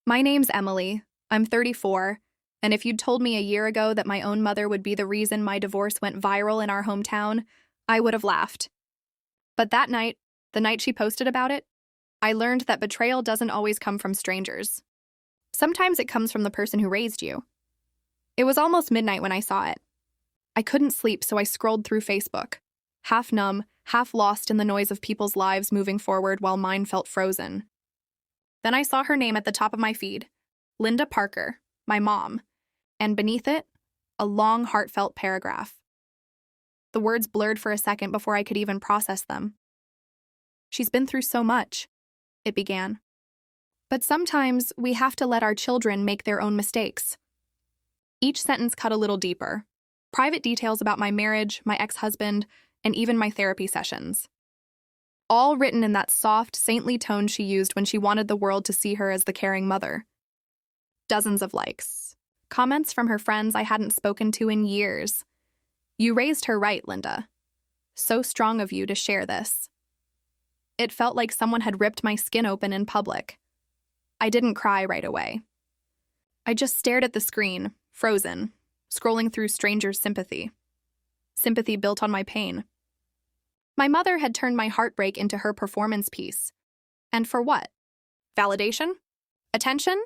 My name's Emily. I'm 34, and if you'd told me a year ago that my own mother would be the reason my divorce went viral in our hometown, I would have laughed. But that night, the night she posted about it, I learned that betrayal doesn't always come from strangers. Sometimes it comes from the person who raised you. It was almost midnight when I saw it. I couldn't sleep, so I scrolled through Facebook, half numb, half lost in the noise of people's lives moving forward while mine felt frozen. Then I saw her name at the top of my feed, Linda Parker, my mom, and beneath it, a long, heartfelt paragraph. The words blurred for a second before I could even process them. "She's been through so much," it began. "But sometimes we have to let our children make their own mistakes." Each sentence cut a little deeper. Private details about my marriage, my ex-husband, and even my therapy sessions. All written in that soft, saintly tone she used when she wanted the world to see her as the caring mother. Dozens of likes. Comments from her friends I hadn't spoken to in years. "You raised her right, Linda. So strong of you to share this." It felt like someone had ripped my skin open in public. I didn't cry right away. I just stared at the screen, frozen, scrolling through strangers' sympathy. Sympathy built on my pain. My mother had turned my heartbreak into her performance piece. And for what? Validation? Attention?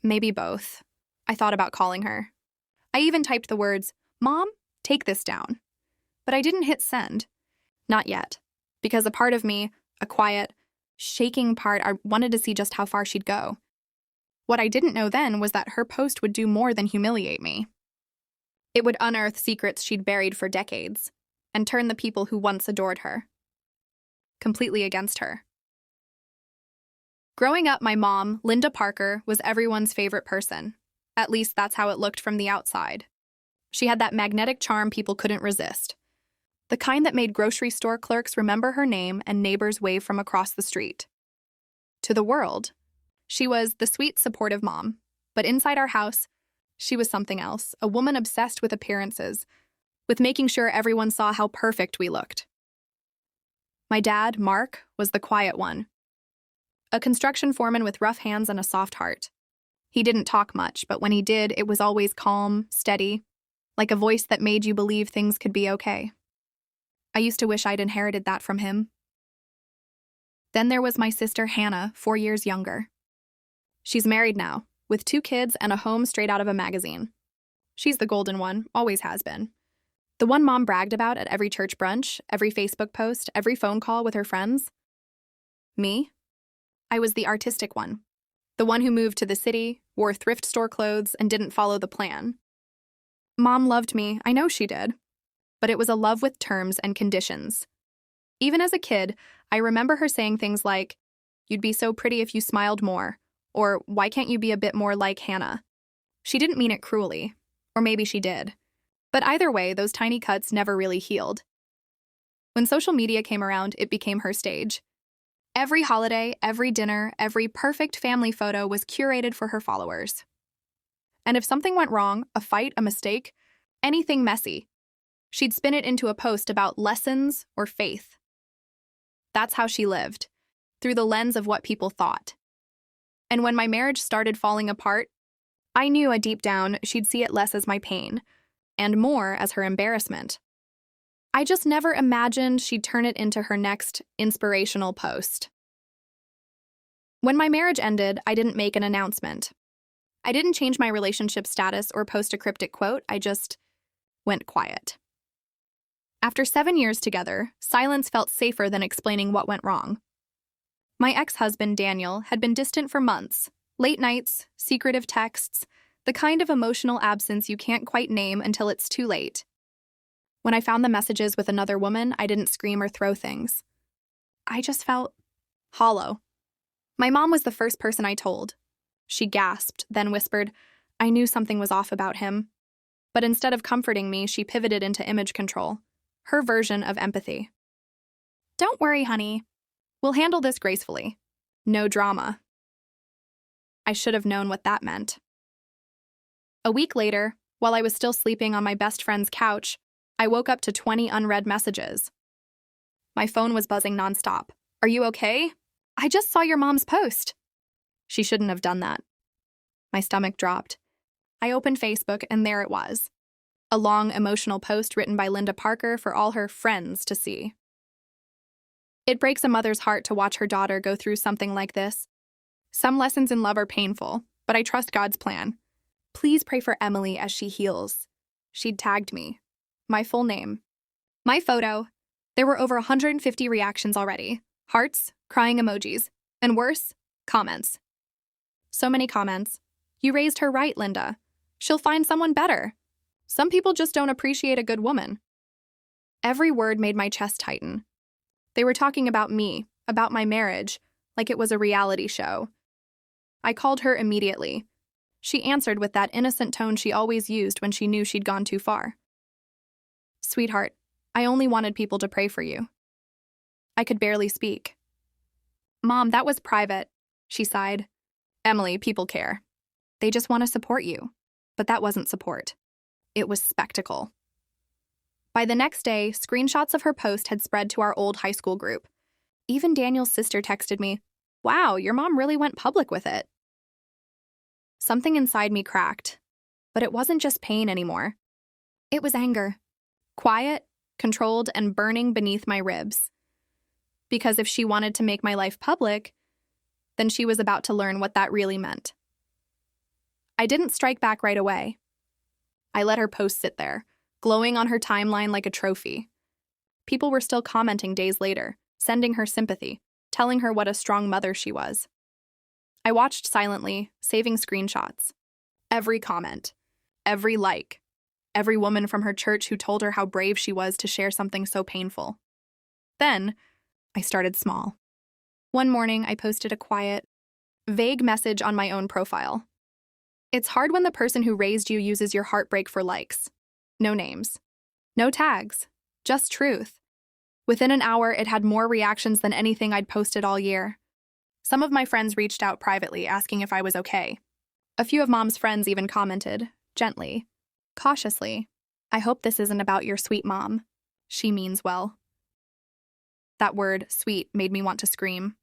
Maybe both. I thought about calling her. I even typed the words, "Mom, take this down." But I didn't hit send. Not yet. Because a part of me, a quiet, shaking part, I wanted to see just how far she'd go. What I didn't know then was that her post would do more than humiliate me. It would unearth secrets she'd buried for decades, and turn the people who once adored her completely against her. Growing up, my mom, Linda Parker, was everyone's favorite person. At least that's how it looked from the outside. She had that magnetic charm people couldn't resist. The kind that made grocery store clerks remember her name and neighbors wave from across the street. To the world, she was the sweet, supportive mom. But inside our house, she was something else, a woman obsessed with appearances, with making sure everyone saw how perfect we looked. My dad, Mark, was the quiet one. A construction foreman with rough hands and a soft heart. He didn't talk much, but when he did, it was always calm, steady, like a voice that made you believe things could be okay. I used to wish I'd inherited that from him. Then there was my sister Hannah, 4 years younger. She's married now, with 2 kids and a home straight out of a magazine. She's the golden one, always has been. The one Mom bragged about at every church brunch, every Facebook post, every phone call with her friends. Me? I was the artistic one. The one who moved to the city, wore thrift store clothes, and didn't follow the plan. Mom loved me, I know she did. But it was a love with terms and conditions. Even as a kid, I remember her saying things like, "You'd be so pretty if you smiled more," or "Why can't you be a bit more like Hannah?" She didn't mean it cruelly, or maybe she did. But either way, those tiny cuts never really healed. When social media came around, it became her stage. Every holiday, every dinner, every perfect family photo was curated for her followers. And if something went wrong, a fight, a mistake, anything messy, she'd spin it into a post about lessons or faith. That's how she lived, through the lens of what people thought. And when my marriage started falling apart, I knew deep down she'd see it less as my pain, and more as her embarrassment. I just never imagined she'd turn it into her next inspirational post. When my marriage ended, I didn't make an announcement. I didn't change my relationship status or post a cryptic quote, I just went quiet. After 7 years together, silence felt safer than explaining what went wrong. My ex-husband, Daniel, had been distant for months. Late nights, secretive texts, the kind of emotional absence you can't quite name until it's too late. When I found the messages with another woman, I didn't scream or throw things. I just felt hollow. My mom was the first person I told. She gasped, then whispered, "I knew something was off about him." But instead of comforting me, she pivoted into image control, her version of empathy. "Don't worry, honey. We'll handle this gracefully. No drama." I should have known what that meant. A week later, while I was still sleeping on my best friend's couch, I woke up to 20 unread messages. My phone was buzzing nonstop. "Are you okay? I just saw your mom's post." She shouldn't have done that. My stomach dropped. I opened Facebook, and there it was. A long, emotional post written by Linda Parker for all her friends to see. It breaks a mother's heart to watch her daughter go through something like this. Some lessons in love are painful, but I trust God's plan. Please pray for Emily as she heals. She'd tagged me. My full name. My photo. There were over 150 reactions already. Hearts, crying emojis, and worse, comments. So many comments. You raised her right, Linda. She'll find someone better. Some people just don't appreciate a good woman. Every word made my chest tighten. They were talking about me, about my marriage, like it was a reality show. I called her immediately. She answered with that innocent tone she always used when she knew she'd gone too far. Sweetheart, I only wanted people to pray for you. I could barely speak. Mom, that was private, she sighed. Emily, people care. They just want to support you. But that wasn't support. It was spectacle. By the next day, screenshots of her post had spread to our old high school group. Even Daniel's sister texted me, "Wow, your mom really went public with it." Something inside me cracked, but it wasn't just pain anymore. It was anger. Quiet, controlled, and burning beneath my ribs. Because if she wanted to make my life public, then she was about to learn what that really meant. I didn't strike back right away. I let her post sit there, glowing on her timeline like a trophy. People were still commenting days later, sending her sympathy, telling her what a strong mother she was. I watched silently, saving screenshots. Every comment, every like, every woman from her church who told her how brave she was to share something so painful. Then, I started small. One morning, I posted a quiet, vague message on my own profile. It's hard when the person who raised you uses your heartbreak for likes. No names. No tags. Just truth. Within an hour, it had more reactions than anything I'd posted all year. Some of my friends reached out privately, asking if I was okay. A few of Mom's friends even commented, gently, cautiously, "I hope this isn't about your sweet mom. She means well." That word, sweet, made me want to scream.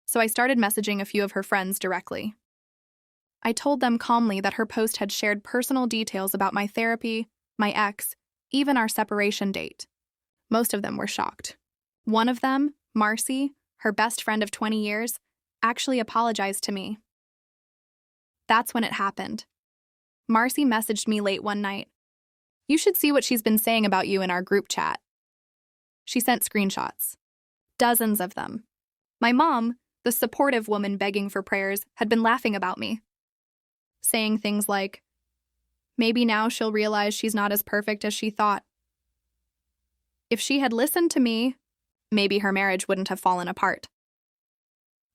So I started messaging a few of her friends directly. I told them calmly that her post had shared personal details about my therapy, my ex, even our separation date. Most of them were shocked. One of them, Marcy, her best friend of 20 years, actually apologized to me. That's when it happened. Marcy messaged me late one night. "You should see what she's been saying about you in our group chat." She sent screenshots. Dozens of them. My mom, the supportive woman begging for prayers, had been laughing about me. Saying things like, "Maybe now she'll realize she's not as perfect as she thought. If she had listened to me, maybe her marriage wouldn't have fallen apart."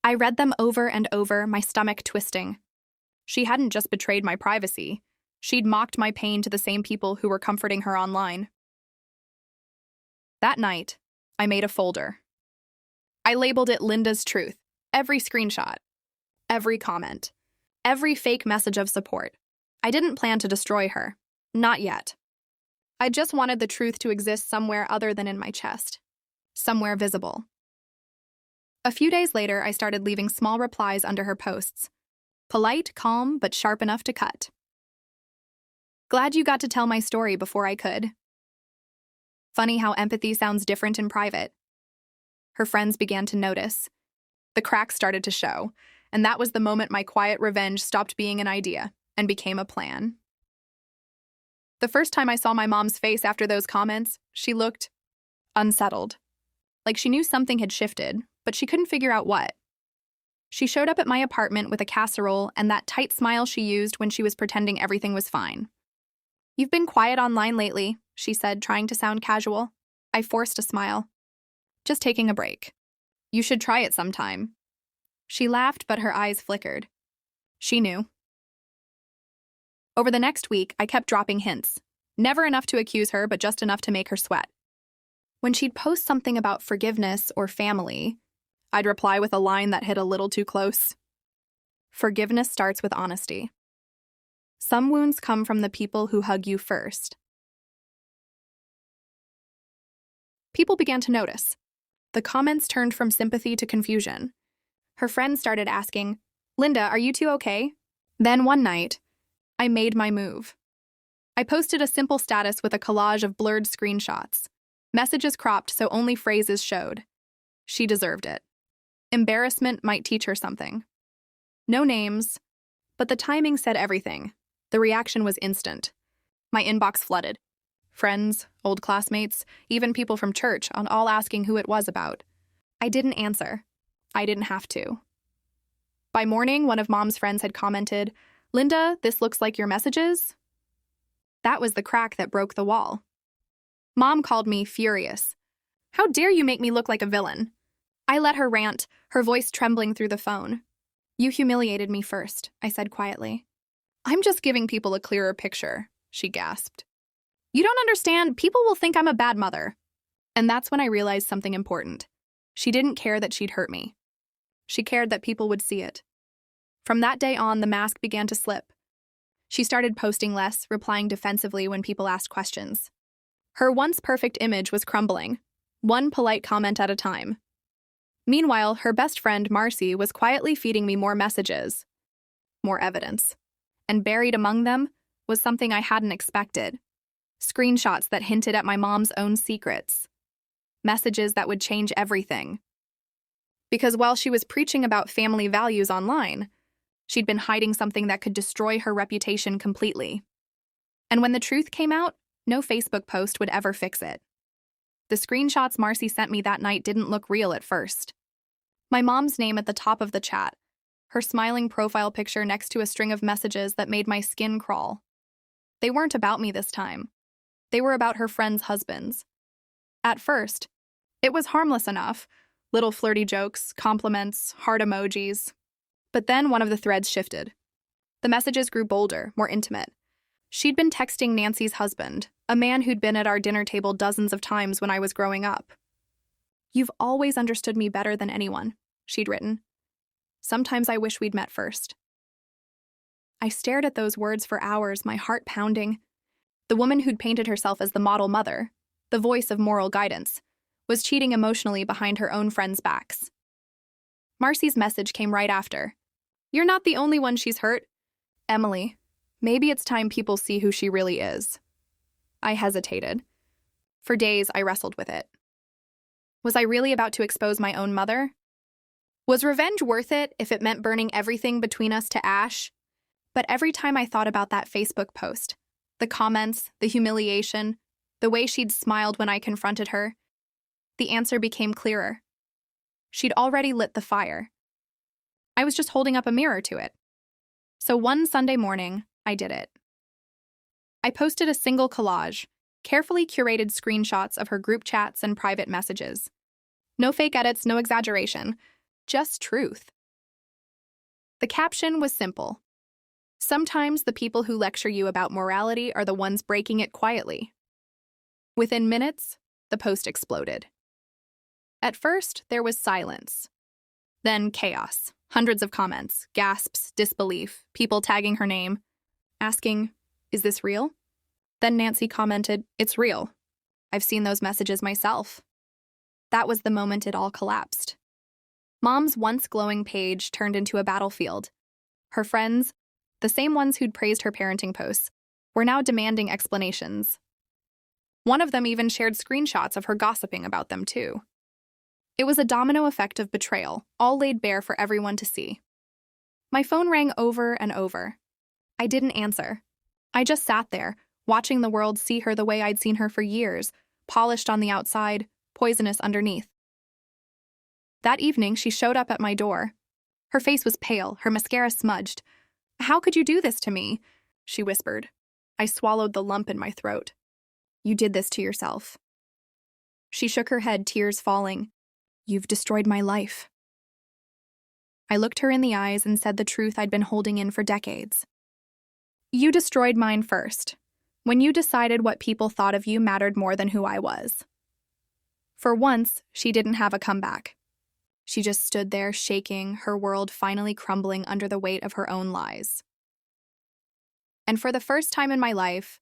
I read them over and over, my stomach twisting. She hadn't just betrayed my privacy. She'd mocked my pain to the same people who were comforting her online. That night, I made a folder. I labeled it Linda's Truth. Every screenshot, every comment, every fake message of support. I didn't plan to destroy her. Not yet. I just wanted the truth to exist somewhere other than in my chest. Somewhere visible. A few days later, I started leaving small replies under her posts. Polite, calm, but sharp enough to cut. "Glad you got to tell my story before I could." Funny how empathy sounds different in private. Her friends began to notice. The cracks started to show, and that was the moment my quiet revenge stopped being an idea and became a plan. The first time I saw my mom's face after those comments, she looked unsettled. Like she knew something had shifted, but she couldn't figure out what. She showed up at my apartment with a casserole and that tight smile she used when she was pretending everything was fine. "You've been quiet online lately," she said, trying to sound casual. I forced a smile. "Just taking a break. You should try it sometime." She laughed, but her eyes flickered. She knew. Over the next week, I kept dropping hints. Never enough to accuse her, but just enough to make her sweat. When she'd post something about forgiveness or family, I'd reply with a line that hit a little too close. Forgiveness starts with honesty. Some wounds come from the people who hug you first. People began to notice. The comments turned from sympathy to confusion. Her friends started asking, "Linda, are you two okay?" Then one night, I made my move. I posted a simple status with a collage of blurred screenshots, messages cropped so only phrases showed. She deserved it. Embarrassment might teach her something. No names, but the timing said everything. The reaction was instant. My inbox flooded. Friends, old classmates, even people from church, all asking who it was about. I didn't answer. I didn't have to. By morning, one of Mom's friends had commented, "Linda, this looks like your messages." That was the crack that broke the wall. Mom called me furious. "How dare you make me look like a villain?" I let her rant, her voice trembling through the phone. "You humiliated me first," I said quietly. "I'm just giving people a clearer picture," she gasped. "You don't understand. People will think I'm a bad mother." And that's when I realized something important. She didn't care that she'd hurt me. She cared that people would see it. From that day on, the mask began to slip. She started posting less, replying defensively when people asked questions. Her once perfect image was crumbling, one polite comment at a time. Meanwhile, her best friend, Marcy, was quietly feeding me more messages, more evidence. And buried among them was something I hadn't expected. Screenshots that hinted at my mom's own secrets. Messages that would change everything. Because while she was preaching about family values online, she'd been hiding something that could destroy her reputation completely. And when the truth came out, no Facebook post would ever fix it. The screenshots Marcy sent me that night didn't look real at first. My mom's name at the top of the chat, her smiling profile picture next to a string of messages that made my skin crawl. They weren't about me this time. They were about her friends' husbands. At first, it was harmless enough, little flirty jokes, compliments, heart emojis. But then one of the threads shifted. The messages grew bolder, more intimate. She'd been texting Nancy's husband, a man who'd been at our dinner table dozens of times when I was growing up. "You've always understood me better than anyone," she'd written. "Sometimes I wish we'd met first." I stared at those words for hours, my heart pounding. The woman who'd painted herself as the model mother, the voice of moral guidance, was cheating emotionally behind her own friends' backs. Marcy's message came right after. "You're not the only one she's hurt. Emily, maybe it's time people see who she really is." I hesitated. For days, I wrestled with it. Was I really about to expose my own mother? Was revenge worth it if it meant burning everything between us to ash? But every time I thought about that Facebook post, the comments, the humiliation, the way she'd smiled when I confronted her, the answer became clearer. She'd already lit the fire. I was just holding up a mirror to it. So one Sunday morning, I did it. I posted a single collage, carefully curated screenshots of her group chats and private messages. No fake edits, no exaggeration, just truth. The caption was simple. "Sometimes the people who lecture you about morality are the ones breaking it quietly." Within minutes, the post exploded. At first, there was silence. Then chaos. Hundreds of comments, gasps, disbelief, people tagging her name, asking, "Is this real?" Then Nancy commented, "It's real. I've seen those messages myself." That was the moment it all collapsed. Mom's once glowing page turned into a battlefield. Her friends, the same ones who'd praised her parenting posts, were now demanding explanations. One of them even shared screenshots of her gossiping about them, too. It was a domino effect of betrayal, all laid bare for everyone to see. My phone rang over and over. I didn't answer. I just sat there, watching the world see her the way I'd seen her for years, polished on the outside, poisonous underneath. That evening, she showed up at my door. Her face was pale, her mascara smudged. "How could you do this to me?" she whispered. I swallowed the lump in my throat. "You did this to yourself." She shook her head, tears falling. "You've destroyed my life." I looked her in the eyes and said the truth I'd been holding in for decades. "You destroyed mine first, when you decided what people thought of you mattered more than who I was." For once, she didn't have a comeback. She just stood there shaking, her world finally crumbling under the weight of her own lies. And for the first time in my life,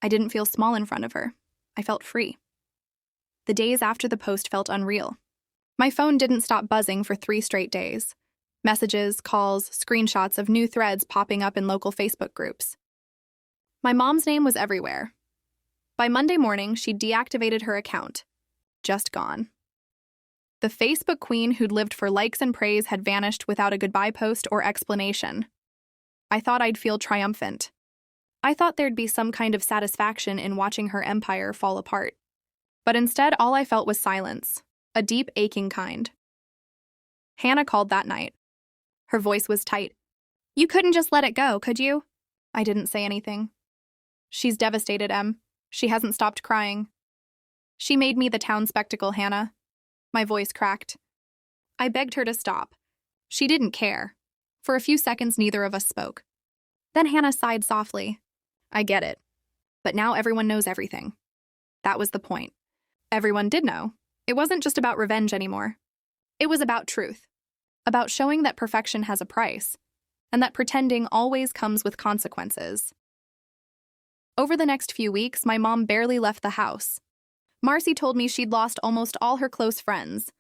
I didn't feel small in front of her. I felt free. The days after the post felt unreal. My phone didn't stop buzzing for 3 straight days. Messages, calls, screenshots of new threads popping up in local Facebook groups. My mom's name was everywhere. By Monday morning, she'd deactivated her account. Just gone. The Facebook queen who'd lived for likes and praise had vanished without a goodbye post or explanation. I thought I'd feel triumphant. I thought there'd be some kind of satisfaction in watching her empire fall apart. But instead, all I felt was silence, a deep, aching kind. Hannah called that night. Her voice was tight. "You couldn't just let it go, could you?" I didn't say anything. "She's devastated, Em. She hasn't stopped crying." "She made me the town spectacle, Hannah." My voice cracked. I begged her to stop. She didn't care. For a few seconds, neither of us spoke. Then Hannah sighed softly. "I get it. But now everyone knows everything." That was the point. Everyone did know. It wasn't just about revenge anymore. It was about truth. About showing that perfection has a price, and that pretending always comes with consequences. Over the next few weeks, my mom barely left the house. Marcy told me she'd lost almost all her close friends,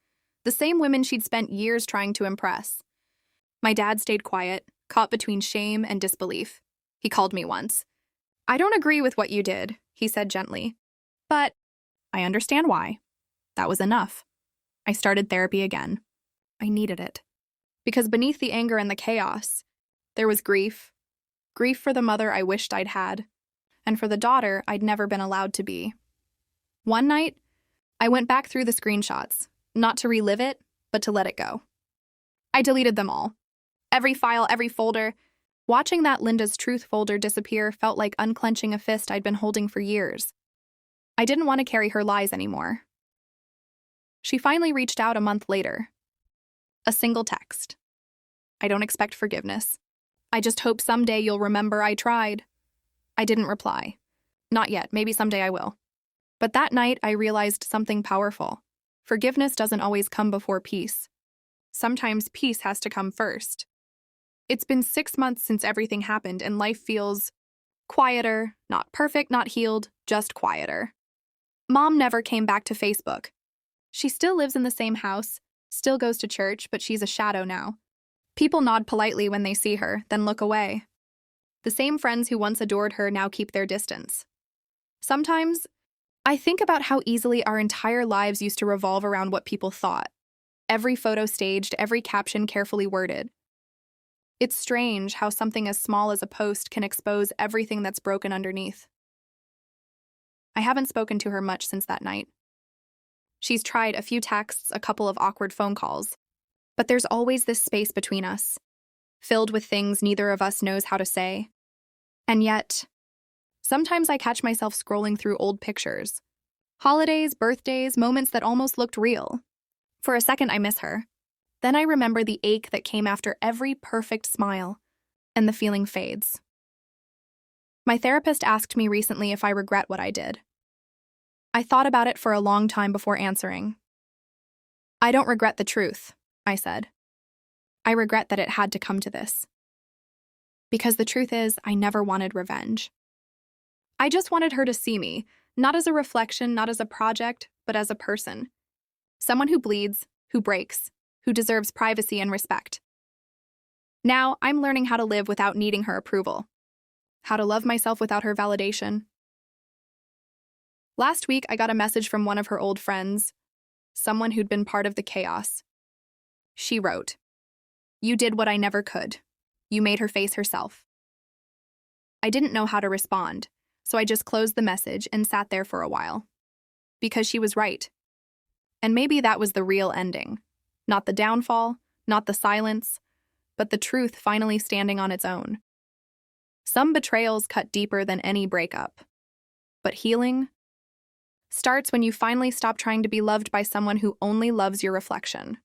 the same women she'd spent years trying to impress. My dad stayed quiet, caught between shame and disbelief. He called me once. "I don't agree with what you did," he said gently. "But I understand why." That was enough. I started therapy again. I needed it. Because beneath the anger and the chaos, there was grief. Grief for the mother I wished I'd had, and for the daughter I'd never been allowed to be. One night, I went back through the screenshots, not to relive it, but to let it go. I deleted them all. Every file, every folder. Watching that Linda's Truth folder disappear felt like unclenching a fist I'd been holding for years. I didn't want to carry her lies anymore. She finally reached out a month later. A single text. "I don't expect forgiveness. I just hope someday you'll remember I tried." I didn't reply. "Not yet, maybe someday I will." But that night, I realized something powerful. Forgiveness doesn't always come before peace. Sometimes peace has to come first. It's been 6 months since everything happened, and life feels quieter, not perfect, not healed, just quieter. Mom never came back to Facebook. She still lives in the same house, still goes to church, but she's a shadow now. People nod politely when they see her, then look away. The same friends who once adored her now keep their distance. Sometimes, I think about how easily our entire lives used to revolve around what people thought. Every photo staged, every caption carefully worded. It's strange how something as small as a post can expose everything that's broken underneath. I haven't spoken to her much since that night. She's tried a few texts, a couple of awkward phone calls. But there's always this space between us, filled with things neither of us knows how to say. And yet, sometimes I catch myself scrolling through old pictures. Holidays, birthdays, moments that almost looked real. For a second, I miss her. Then I remember the ache that came after every perfect smile, and the feeling fades. My therapist asked me recently if I regret what I did. I thought about it for a long time before answering. "I don't regret the truth," I said. "I regret that it had to come to this. Because the truth is, I never wanted revenge. I just wanted her to see me, not as a reflection, not as a project, but as a person. Someone who bleeds, who breaks, who deserves privacy and respect. Now, I'm learning how to live without needing her approval. How to love myself without her validation." Last week, I got a message from one of her old friends, someone who'd been part of the chaos. She wrote, "You did what I never could. You made her face herself." I didn't know how to respond, so I just closed the message and sat there for a while. Because she was right. And maybe that was the real ending. Not the downfall, not the silence, but the truth finally standing on its own. Some betrayals cut deeper than any breakup. But healing starts when you finally stop trying to be loved by someone who only loves your reflection.